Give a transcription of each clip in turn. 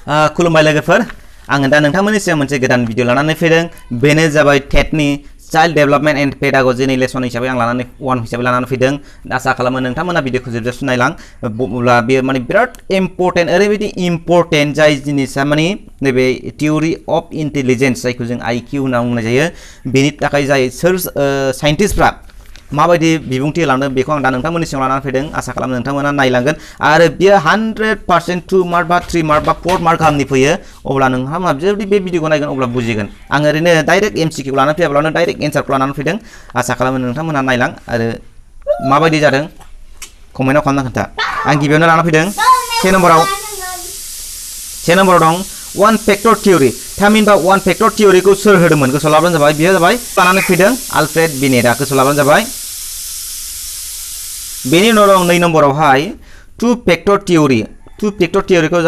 खुलुमबाय लोगोफोर आङो दा नोंथांमोननि सिगां मोनसे गोदान भिडिअ लानानै फैदों बेनो जाबाय टेटनि चाइल्ड डेभलपमेन्ट एन्ड पेडागजी नि लेसन हिसाबै आं लानानै वन हिसाबै लानानै फैदों आसा खालामो नोंथांमोना भिडिअखौ जोबजासिम नायलां अब्ला बेयो माने बिराद इम्पोर्टेन्ट ओरैबायदि इम्पोर्टेन्ट जाय जिनिसा माने नैबे थियरि अफ इन्टेलिजेन्स जायखौ जों आईक्यू होनना बुंनाय जायो बेनि थाखाय जाय सोर साइन्टिस्टफ्रा माबायदि बिबुंथि होलांदों बेखौ आं दा नोंथांमोननि सिगाङाव लानानै फैदों आसा खालामो नोंथांमोना नायलांगोन आरो बियो 100% 2 मार्क बा 3 मार्क बा 4 मार्क गाहामनि फैयो अब्ला नोंहा जुदि बे भिडिअखौ नायगोन अब्ला बुजिगोन आं ओरैनो डाइरेक्ट एमसिकिउ लानानै फैयाब्लानो डाइरेक्ट एन्सारखौ लानानै फैदों आसा खालामो नोंथांमोना नायलां आरो माबायदि जादों कमेन्टआव खालामना खोन्था आं गिबियावनो लानानै फैदों 10 नम्बराव दं वन फैक्टर थियरि थामहिनबा वन फैक्टर थियरिखौ सोर होदोंमोन गोसोआव लाब्लानो जाबाय बियो जाबाय लानानै फैदों आलफ्रेड बिनेटआ गोसोआव लाब्लानो जाबाय बेनि उनाव दं 2 नम्बरावहाय टू फैक्टर थियरिखौ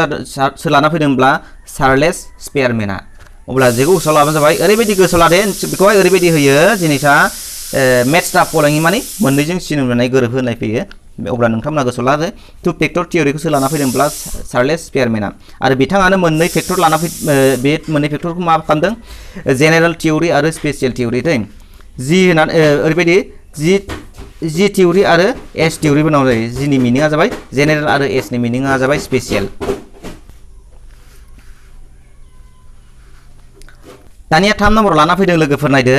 सोर लाना फैदोंब्ला चार्लेस स्पेयारमेनआ अब्ला जेखौ गोसोआव लाब्लानो जाबाय ओरैबायदि गोसोआव लादे बेखौहाय ओरैबायदि होयो जिनिसा मेथ्सआ फलोइंनि माने मोननैजों सिनोमनाय गोरोबहोनाय फैयो अब्ला नोंथांमोना गोसोआव लादो टू फैक्टर थियरिखौ सोर लाना फैदोंब्ला चार्लेस स्पेयारमेनआ आरो बिथाङानो मोननै फैक्टर लाना बे मोननै फैक्टरखौ मा खालामदों जेनेरेल थियरि आरो स्पेसियेल थियरि दै जि होननानै ओरैबायदि जि थियरि आरो एस थियरि बनाव जायो जिनि मिनिङा जाबाय जेनेरेल आरो एसनि मिनिङा जाबाय स्पेसियेल दानिया 3 नम्बराव लाना फैदों लोगोफोर नायदो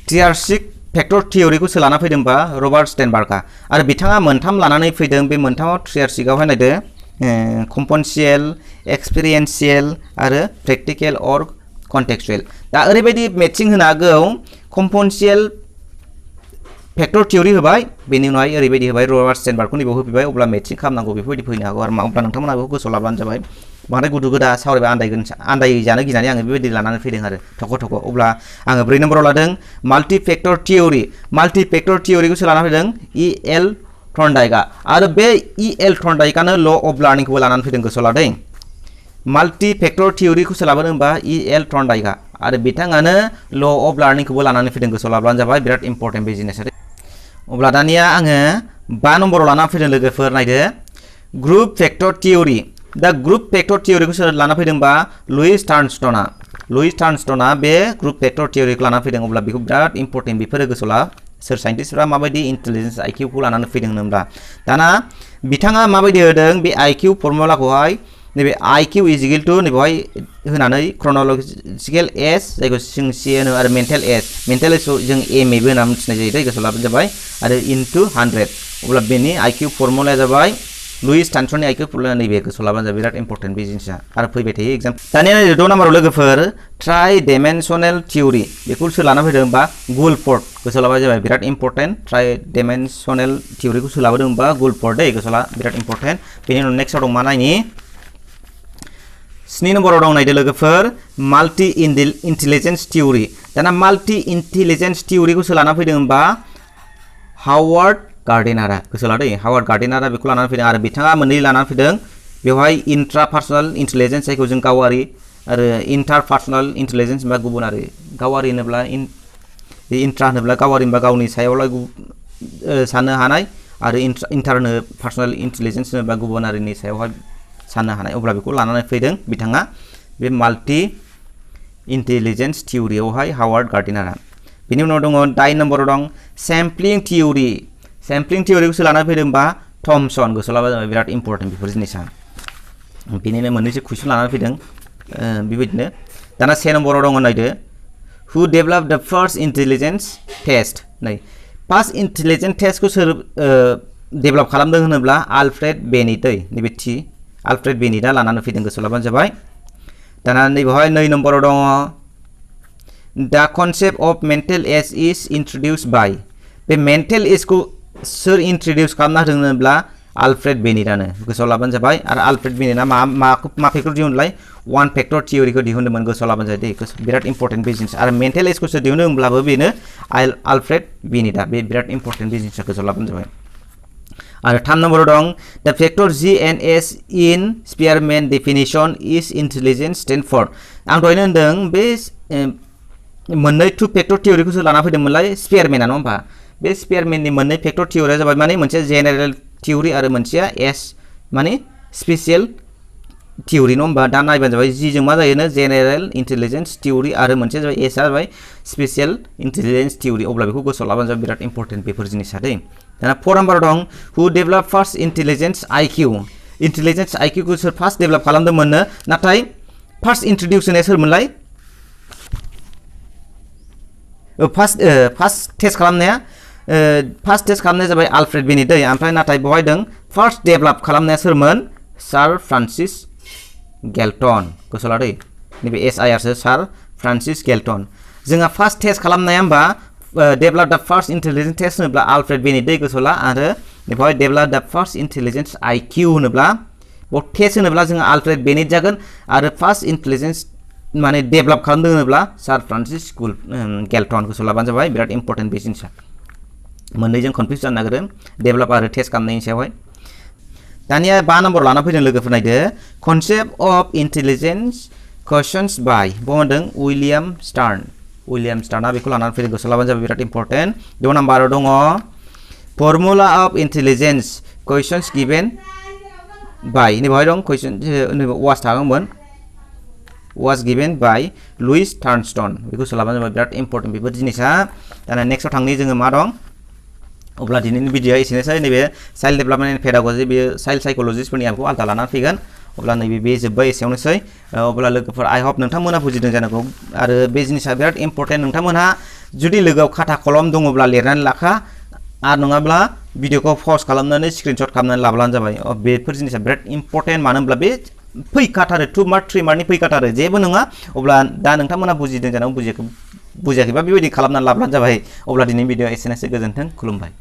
ट्रियार्चिक फैक्टर थियरिखौ सोर लाना फैदोंबा रबार्ट स्टेनबार्गआ आरो बिथाङा मोनथाम लानानै फैदों बे मोनथामाव ट्रियार्चिकआवहाय नायदो कम्पनशियेल एक्सपेरियेन्शियेल आरो प्रेक्टिकल अर कन्टेक्सुएल दा ओरैबायदि मेचिं होनो हागौ कम्पनशियेल फैक्टर थियरि होबाय बेनि उनावहाय ओरैबायदि होबाय रबार्ट स्टेनबार्गखौ नैबेयाव होफैबाय अब्ला मेचिं खालामनांगौ बेफोरबायदि फैनो हागौ आरो अब्ला नोंथांमोना बेखौ गोसोआव लाब्लानो जाबाय बांद्राय गुदु गोदा सावरायबा आन्दायजानो गिनानै आङो बेबायदि लानानै फैदों आरो थख' अब्ला आङो 4 नम्बराव लादों माल्टि फैक्टर थियरिखौ सोर लाना फैदों E.L. थर्नडाइकआ आरो बे E.L. थर्नडाइकआनो ल अफ लार्निंखौबो लानानै फैदों गोसोआव लादों माल्टि फैक्टर थियरिखौ सोर लाबोदों होनबा E.L. थर्नडाइकआ आरो बिथाङानो ल अफ लार्निंखौबो लानानै फैदों गोसोआव लाब्लानो जाबाय बिराद इम्पोर्टेन्ट बे जिनिसा अब्ला दानिया आङो 5 नम्बराव लाना फैदों लोगोफोर नायदो ग्रुप फैक्टर थियरि दा ग्रुप फैक्टर थियरिखौ सोर लाना फैदोंबा लुइस टार्नस्टनआ बे ग्रुप फैक्टर थियरिखौ लाना फैदों अब्ला बेखौ बिराद इम्पोर्टेन्ट बेफोरो गोसोआव ला सोर साइन्टिस्टफ्रा माबायदि इन्टेलिजेन्स आईक्यूखौ लानानै फैदों होनब्ला दाना बिथाङा माबायदि होदों बे आईक्यू फर्मुलाखौहाय नैबे आईक्यू इज इक्वल टु नैबेवहाय होनानै क्रनोलजिकल एज जायखौ जों सी होनो आरो मेन्टेल एजखौ जों एमएबो होनना मिथिनाय जायो दै गोसोआव लाब्लानो जाबाय आरो इनटु 100 अब्ला बेनि आईक्यू फर्मुलाया जाबाय लुइस टार्नस्टननि आईक्यू फर्मुला नैबे गोसोआव लाब्लानो जाबाय बिराद इम्पोर्टेन्ट बे जिनिसा आरो फैबाय थायो एग्जाम दानिया 6 नम्बराव लोगोफोर ट्राइ डाइमेनसनेल थियरि बेखौ सोर लाना फैदों होनबा गुलफर्ड गोसोआव लाबाय जाबाय बिराद इम्पोर्टेन्ट ट्राइ डाइमेनसनेल थियरिखौ सोर लाबोदों होनबा गुलफर्ड दै गोसोआव ला बिराद इम्पोर्टेन्ट बेनि उनाव नेक्स्टआव दं मा नायनि 7 नम्बराव दं नायदो लोगोफोर माल्टि इन्टेलिजेन्स थियरि दाना माल्टि इन्टेलिजेन्स थियरिखौ सोर लाना फैदों होनबा हावार्ड गार्डेनारआ गोसोआव लादो हावार्ड गार्डेनारआ बेखौ लानानै फैदों आरो बिथाङा मोननै लानानै फैदों बेवहाय इन्ट्रापार्सनेल इन्टेलिजेन्स जायखौ जों गावारि आरो इन्टारपार्सनेल इन्टेलिजेन्स होनबा गुबुनारि गावारि होनोब्ला इन्ट्रा होनोब्ला गावारि होनबा गावनि सायावलाय साननो हानाय आरो इन्टारपार्सनेल इन्टेलिजेन्स होनोब्ला गुबुनारिनि सायावहाय साननो हानाय अब्ला बेखौ लानानै फैदों बिथाङा बे माल्टि इन्टेलिजेन्स थियरियावहाय हावार्ड गार्डेनारआ बेनि उनाव दङ 9 नम्बराव दं सेम्पलिं थियरिखौ सोर लानानै फैदों होनबा थमसन गोसोआव लाबा जाबाय बिराद इम्पोर्टेन्ट बेफोर जिनिसा बेनिनो मोननैसो कुइसन लानानै फैदों बेबायदिनो दाना 10 नम्बराव दङ नायदो हु डेभेलप द फार्स्ट इन्टेलिजेन्स टेस्ट नै फार्स्ट इन्टेलिजेन्स टेस्टखौ सोर डेभेलप खालामदों होनोब्ला आलफ्रेड बेनिट नैबे आलफ्रेड बेनिटआ लानानै फैदों गोसोआव लाबानो जाबाय दाना नैबेवहाय 2 नम्बराव दङ द कनसेप्ट अफ मेन्टेल एज इज इन्ट्रडिउस्ड बाय बे मेन्टेल एजखौ सोर इन्ट्रडिउस खालामना होदों होनोब्ला आलफ्रेड बेनिटआनो गोसोआव लाबानो जाबाय आरो आलफ्रेड बेनिटआ मा फैक्टर दिहुनलाय वन फैक्टर थियरिखौ दिहुनदोंमोन गोसोआव लाबानो जायो दै बिराद इम्पोर्टेन्ट बिजनेस आरो मेन्टेल एजखौ सोर दिहुनो होनब्लाबो बेनो आलफ्रेड बेनिटआ बे बिराद इम्पोर्टेन्ट बिजनेसा गोसोआव लाबानो जाबाय आरो 3 नम्बराव दं द फैक्टर G&S इन स्पेयारमेन डेफिनेशन इज इन्टेलिजेन्स स्टेनफर्ड आं दहायनो होनदों बे मोननै टू फैक्टर थियरिखौ सोर लाना फैदोंमोनलाय स्पेयारमेनआ नङा होमबा बे स्पेयारमेननि मोननै फैक्टर थियरिया जाबाय माने मोनसे जेनेरेल थियरि आरो मोनसेया एस माने स्पेसियेल थियरि न होमबा दा नायबानो जाबाय जि जों मा जायोनो जेनेरेल इन्टेलिजेन्स थियरि आरो मोनसे जाबाय एस आ जाबाय स्पेशल इन्टेलिजेन्स थियरि अब्ला बेखौ गोसोआव लाबानो जाबाय बिराद इम्पर्टेन्ट बेफोर जिनिसा दै दाना 4 नाम्बार दं हु develop first intelligence IQ intelligence आइकिउखौ सोर फार्स्ट डेभेलप खालामदोंमोननो नाथाय फार्स्ट इन्ट्रडिउस होनाया सोरमोनलाय फार्स्ट टेस्ट खालामनाया जाबाय आलफ्रेड बेनी दै ओमफ्राय नाथाय बहाय दं फार्स्ट डेभेलप खालामनाया सोरमोन सार फ्रान्सिस गेल्टन गोसोआव लादो नैबे एस आइ आरसो सार फ्रान्सिस गेल्टन जोंहा फार्स्ट टेस्ट खालामनाया होमबा डेभेलप द फार्स्ट इन्टेलिजेन्स टेस्ट होनोब्ला आलफ्रेड बेनी दै गोसोआव ला आरो बेवहाय डेभेलप द फार्स्ट इन्टेलिजेन्स आइकिउ होनोब्ला बेयाव टेस्ट होनोब्ला जोङो आलफ्रेड बेनी जागोन आरो फार्स्ट इन्टेलिजेन्स माने डेभेलप खालामदों होनोब्ला सार फ्रान्सिस गेल्टन गोसोआव लाबानो जाबाय बिराद इम्पर्टेन्ट बे जिनिसा मोननैजों कनफिउज जानो नागिरो डेभेलप आरो टेस्ट खालामनायनि सायावहाय दानिया 5 नाम्बार लाना फैदों लोगोफोर नायदो कनसेप्ट अफ इन्टेलिजेन्स क्वेश्चन्स बाय बुंदों उइलियाम स्टार्नआ बेखौ लानानै फैदों गोसोआव लाबानो जाबाय बिराद इम्पर्टेन्ट 2 नाम्बाराव दङ formula of intelligence questions given by नैबेहाय दं क्वेश्चन वाज थागौमोन was given by Louis Thurstone बेखौ सोलाबानो जाबाय बिराद इम्पर्टेन्ट बेफोर जिनिसा दाना नेक्स्टआव थांनि जोङो मा दं अब्ला दिनैनि भिडिअआ एसेनोसै नैबे चाइल्ड डेभेलपमेन्ट एन्ड पेडागजि बेयो चाइल्ड साइकोलजिस्टफोरनि आंखौ आलदा लानानै फैगोन अब्ला नैबे बे जोब्बाय एसेयावनोसै अब्ला लोगोफोर आइ हप नोंथांमोना बुजिदों जानांगौ आरो बे जिनिसा बिराद इम्पर्टेन्ट नोंथांमोनहा जुदि लोगोआव खाथा कलम दङब्ला लिरनानै लाखा आरो नङाब्ला भिडिअखौ पज खालामनानै स्क्रिनशट खालामनानै लाब्लानो जाबाय बेफोर जिनिसा बिराद इम्पर्टेन्ट मानो होनब्ला बे फैखाथारो 2 मार्क 3 मार्कनि फैखाथारो जेबो नङा अब्ला दा नोंथांमोना बुजिदों जानांगौ बुजियाखैबा बेबायदि खालामनानै लाब्लानो जाबाय अब्ला दिनैनि भिडिअ एसेनोसै गोजोन्थों खुलुमबाय